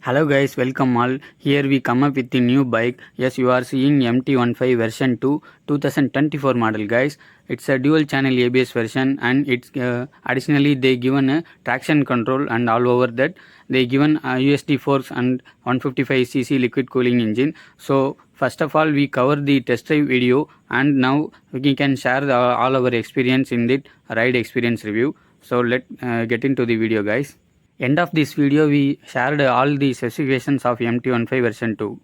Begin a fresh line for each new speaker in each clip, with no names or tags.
Hello guys, welcome all. Here we come up with a new bike. Yes, you are seeing MT15 version 2 2024 model guys. It's a dual channel ABS version and it's additionally they given a traction control, and all over that they given a USD forks and 155cc liquid cooling engine. So first of all we cover the test drive video, and now we can share all our experience in the ride experience review. So let get into the video guys. End of this video we shared all the specifications of MT15 version 2.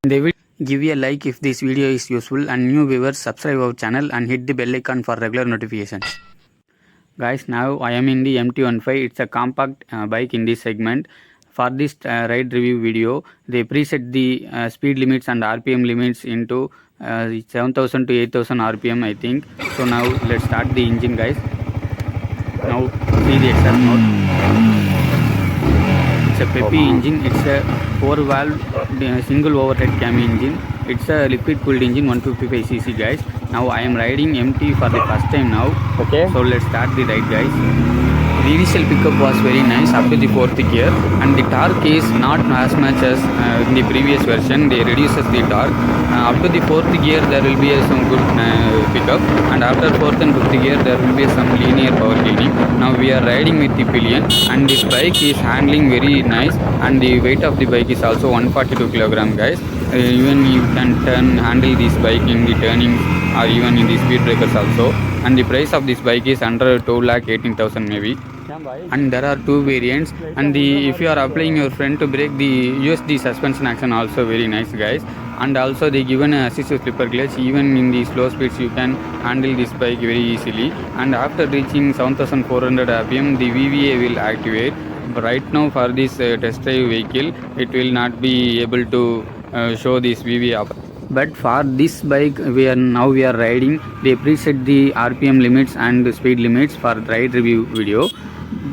They will give you a like if this video is useful, and new viewers subscribe our channel and hit the bell icon for regular notifications. Guys, now I am in the MT15. It's a compact bike in this segment. For this ride review video, they preset the speed limits and RPM limits into 7000 to 8000 RPM I think. So now let's start the engine guys. Now see the exhaust note. It's a peppy engine. It's a 4-valve single overhead cam engine. It's a liquid cooled engine 155cc guys. Now I am riding MT for the first time now. Okay. So let's start the ride guys. The initial pickup was very nice up to the 4th gear, and the torque is not as much as in the previous version. They reduces the torque. Up to the 4th gear there will be some good pickup, and after 4th and 5th gear there will be some linear power gaining. Now we are riding with the pillion, and this bike is handling very nice, and the weight of the bike is also 142 kg guys. Even you can handle this bike in the turnings or even in the speed breakers also. And the price of this bike is under 2,18,000 maybe. And there are two variants, and if you are applying your front to brake, the USD suspension action also very nice guys. And also they given a assisted slipper clutch. Even in the slow speeds you can handle this bike very easily, and after reaching 7400 rpm the VVA will activate. But right now for this test drive vehicle it will not be able to show this VVA. But for this bike we are riding, they preset the RPM limits and speed limits for ride review video.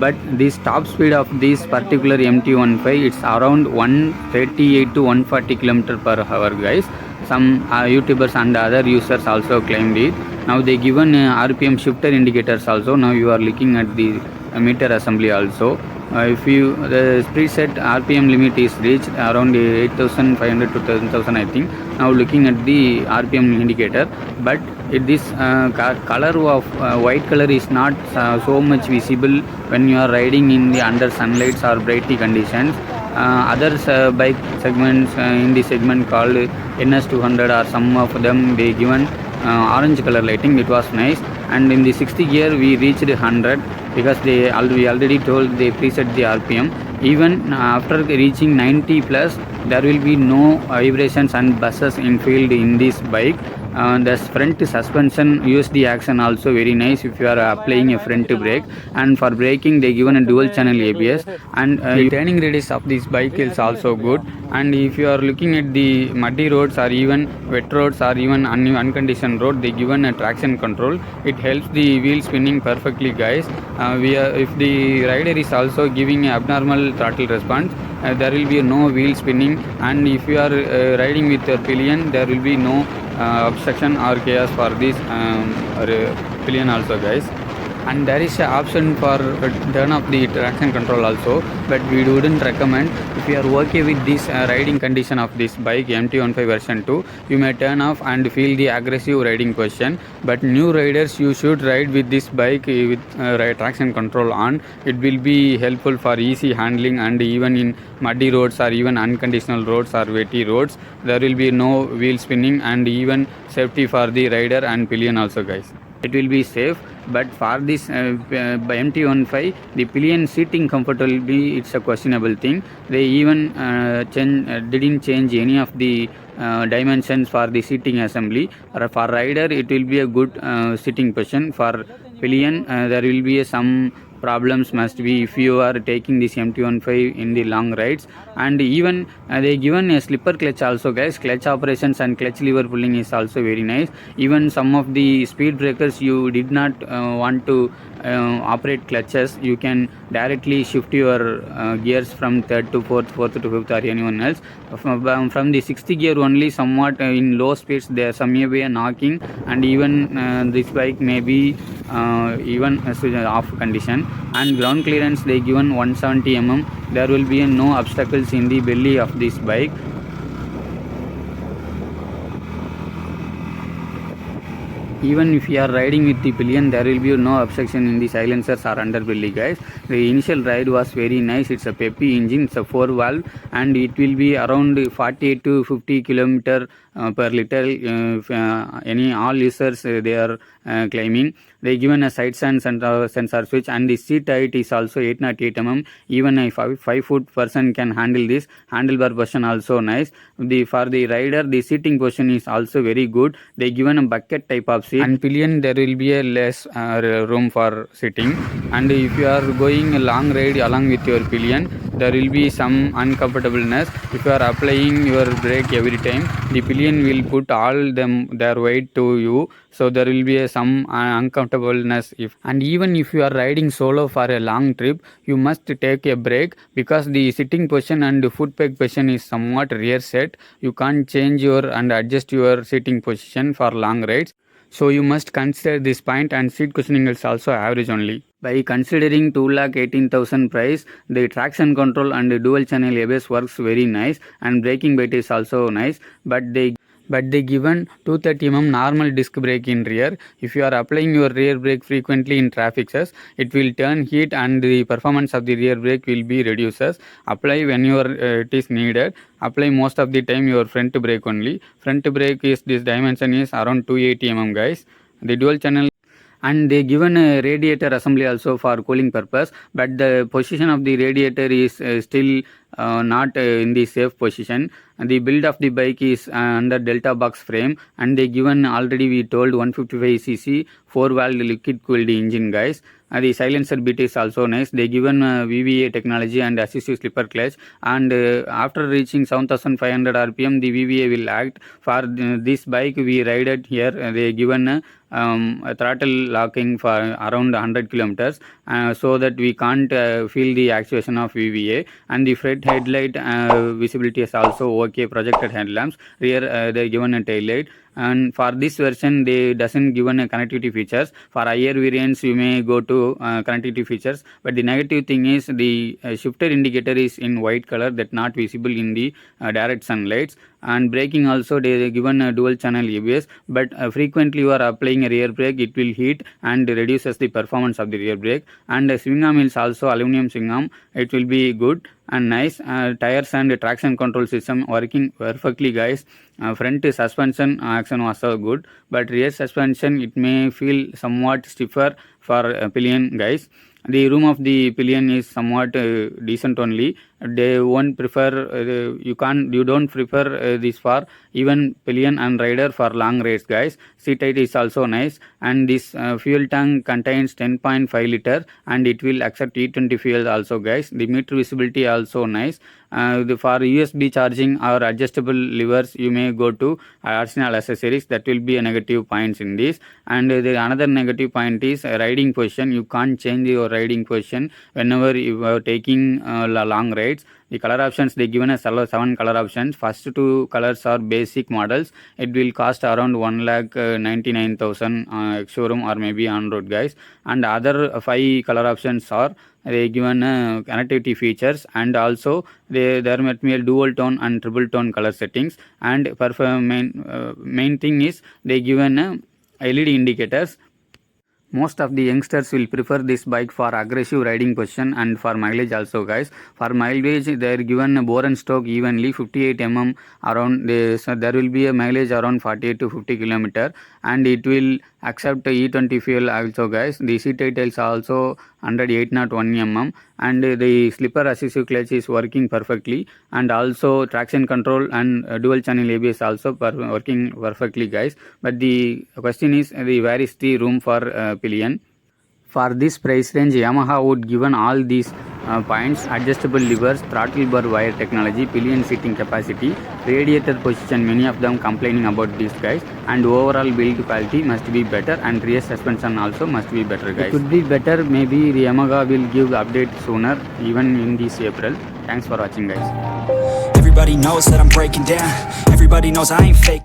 But the top speed of this particular MT15 it's around 138 to 140 km per hour guys. Some YouTubers and other users also claimed it. Now they given RPM shifter indicators also. Now you are looking at the meter assembly also. If you the preset RPM limit is reached around 8500 to 10000 I think. Now looking at the RPM indicator, but this color of white color is not so much visible when you are riding in the under sunlights or brighty conditions. Other bike segments in the segment called NS200 or some of them they given orange color lighting. It was nice. And in the 6th gear we reached 100 because we already told they preset the RPM. Even after reaching 90 plus there will be no vibrations and buzzes in field in this bike. The front suspension USD action also very nice if you are applying a front brake, and for braking they given a dual channel ABS, and the turning radius of this bike is also good. And if you are looking at the muddy roads or even wet roads or even unconditioned road, they given a traction control. It helps the wheel spinning perfectly guys. If the rider is also giving an abnormal throttle response, there will be no wheel spinning, and if you are riding with a pillion there will be no obstruction or chaos for this pillion also guys. And there is an option for turn off the traction control also, but we wouldn't recommend. If you are okay with this riding condition of this bike MT15 version 2, you may turn off and feel the aggressive riding position. But new riders, you should ride with this bike with traction control on. It will be helpful for easy handling, and even in muddy roads or even unconditional roads or wetty roads there will be no wheel spinning, and even safety for the rider and pillion also guys. It will be safe. But for this MT15 the pillion seating comfortably it's a questionable thing. They even didn't change any of the dimensions for the seating assembly. For rider it will be a good sitting position. For pillion there will be some problems must be if you are taking this MT15 in the long rides. And even they given a slipper clutch also, guys. Clutch operations and clutch lever pulling is also very nice. Even some of the speed breakers you did not want to operate clutches, you can directly shift your gears from third to fourth, fourth to fifth, or anyone else. From the sixth gear only, somewhat in low speeds there some may be a knocking, and even this bike may be even off condition. And ground clearance they given 170 mm. There will be no obstacles in the belly of this bike. Even if you are riding with the pillion, there will be no obstruction in the silencers or underbelly, guys. The initial ride was very nice. It's a peppy engine, it's a 4-valve, and it will be around 48 to 50 kilometer per liter. Any all users they are claiming. They given a side stand sensor switch, and the seat height is also 808 mm. Even a 5-foot person can handle this. Handlebar position also nice. For the rider, the seating position is also very good. They given a bucket type of seat, and pillion there will be a less room for sitting. And if you are going a long ride along with your pillion, there will be some uncomfortableness. If you are applying your brake every time, the pillion will put all their weight to you, so there will be some uncomfortableness. And even if you are riding solo for a long trip, you must take a break, because the sitting position and foot peg position is somewhat rear set. You can't change your and adjust your sitting position for long rides. So you must consider this point, and seat cushioning is also average only. By considering 2,18,000 price, the traction control and dual channel ABS works very nice, and braking bite is also nice, but they given 230 mm normal disc brake in rear. If you are applying your rear brake frequently in traffic, it will turn heat, and the performance of the rear brake will be reduces. Apply when it is needed. Apply most of the time your front brake only. Front brake is this dimension is around 280 mm, guys. The dual channel, and they given a radiator assembly also for cooling purpose, but the position of the radiator is still not in the safe position. And the build of the bike is under delta box frame, and they given already we told 155cc 4-valve liquid cooled engine, guys. The silencer bit is also nice. They given VVA technology and assistive slipper clutch, and after reaching 7500 rpm the VVA will act. For this bike we ride it here, they given a throttle locking for around 100 kilometers, so that we can't feel the actuation of VVA. And the front headlight visibility is also okay. Projected headlamps, rear they given a tail light. And for this version they doesn't given a connectivity features. For higher variants you may go to connectivity features, but the negative thing is the shifter indicator is in white color, that not visible in the direct sunlights. And braking also they given a dual channel ABS, but frequently you are applying a rear brake, it will heat and reduces the performance of the rear brake. And swing arm is also aluminum swing arm, it will be good and nice. Tires and traction control system working perfectly, guys. Front suspension action was so good, but rear suspension it may feel somewhat stiffer for pillion, guys. The room of the pillion is somewhat decent only. They won't prefer you don't prefer this for even pillion and rider for long rides, guys. Seat height is also nice, and this fuel tank contains 10.5 liter, and it will accept E20 fuel also, guys. The meter visibility also nice. For USB charging or adjustable levers you may go to arsenal accessories. That will be a negative points in this. And the another negative point is riding position. You can't change your riding position whenever you are taking long rides. The color options they given us 7 color options. First 2 colors are basic models. It will cost around 1,99,000 showroom or maybe on road, guys. And other 5 color options are they given connectivity features, and also there might be a dual tone and triple tone color settings. And main thing is they given LED indicators. Most of the youngsters will prefer this bike for aggressive riding position and for mileage also, guys. For mileage they are given bore and stroke evenly 58 mm around. So there will be a mileage around 48 to 50 kilometer, and it will accept E20 fuel also, guys. The seat height is also 801 mm, and the slipper assistive clutch is working perfectly, and also traction control and dual channel ABS also working perfectly, guys. But the question is where is the room for pillion? For this price range, Yamaha would given all these points: adjustable levers, throttle bar wire technology, pillion seating capacity, radiator position. Many of them complaining about these guys, and overall build quality must be better, and rear suspension also must be better, guys. It could be better. Maybe Yamaha will give update sooner, even in this April. Thanks for watching, guys.
Everybody knows that I'm breaking down. Everybody knows I ain't fake.